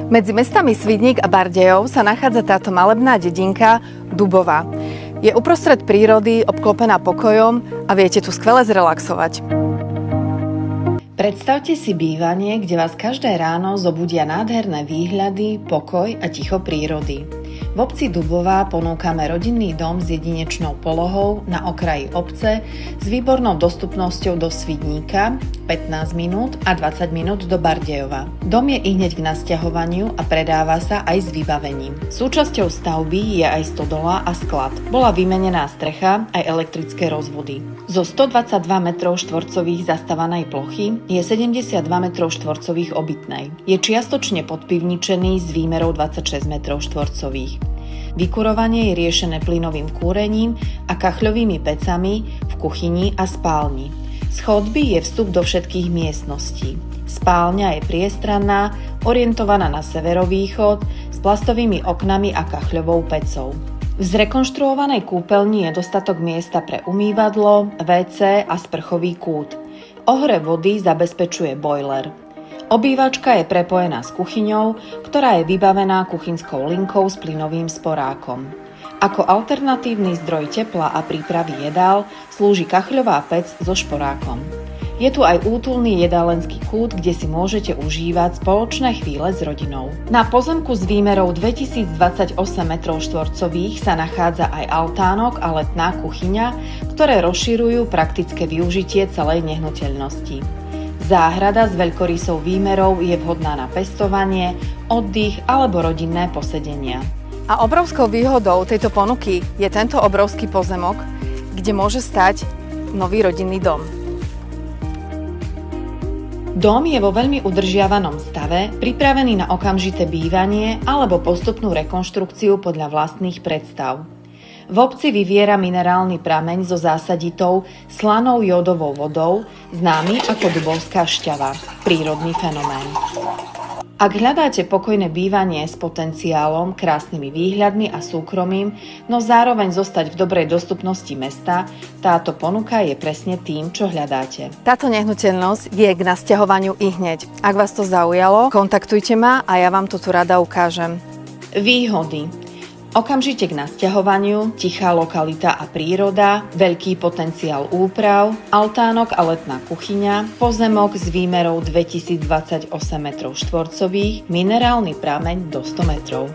Medzi mestami Svidník a Bardejov sa nachádza táto malebná dedinka Dubová. Je uprostred prírody, obklopená pokojom a viete tu skvele zrelaxovať. Predstavte si bývanie, kde vás každé ráno zobudia nádherné výhľady, pokoj a ticho prírody. V obci Dubová ponúkame rodinný dom s jedinečnou polohou na okraji obce s výbornou dostupnosťou do Svidníka 15 minút a 20 minút do Bardejova. Dom je ihneď k nasťahovaniu a predáva sa aj s vybavením. Súčasťou stavby je aj stodola a sklad. Bola vymenená strecha aj elektrické rozvody. Zo 122 m2 zastávanej plochy je 72 m2 obytnej. Je čiastočne podpivničený s výmerou 26 m2. Vykurovanie je riešené plynovým kúrením a kachľovými pecami v kuchyni a spálni. Z chodby je vstup do všetkých miestností. Spálňa je priestranná, orientovaná na severovýchod, s plastovými oknami a kachľovou pecou. V zrekonštruovanej kúpeľni je dostatok miesta pre umývadlo, WC a sprchový kút. Ohre vody zabezpečuje bojler. Obývačka je prepojená s kuchyňou, ktorá je vybavená kuchynskou linkou s plynovým sporákom. Ako alternatívny zdroj tepla a prípravy jedál slúži kachľová pec so šporákom. Je tu aj útulný jedálenský kút, kde si môžete užívať spoločné chvíle s rodinou. Na pozemku s výmerou 2028 m2 sa nachádza aj altánok a letná kuchyňa, ktoré rozširujú praktické využitie celej nehnuteľnosti. Záhrada s veľkorysou výmerou je vhodná na pestovanie, oddych alebo rodinné posedenia. A obrovskou výhodou tejto ponuky je tento obrovský pozemok, kde môže stať nový rodinný dom. Dom je vo veľmi udržiavanom stave, pripravený na okamžité bývanie alebo postupnú rekonštrukciu podľa vlastných predstav. V obci vyviera minerálny prameň so zásaditou slanou jódovou vodou, známy ako Dubovská šťava, prírodný fenomén. Ak hľadáte pokojné bývanie s potenciálom, krásnymi výhľadmi a súkromím, no zároveň zostať v dobrej dostupnosti mesta, táto ponuka je presne tým, čo hľadáte. Táto nehnuteľnosť je k nasťahovaniu ihneď. Ak vás to zaujalo, kontaktujte ma a ja vám to tu rada ukážem. Výhody. Okamžite k nasťahovaniu, tichá lokalita a príroda, veľký potenciál úprav, altánok a letná kuchyňa, pozemok s výmerou 2028 m2, minerálny prameň do 100 metrov.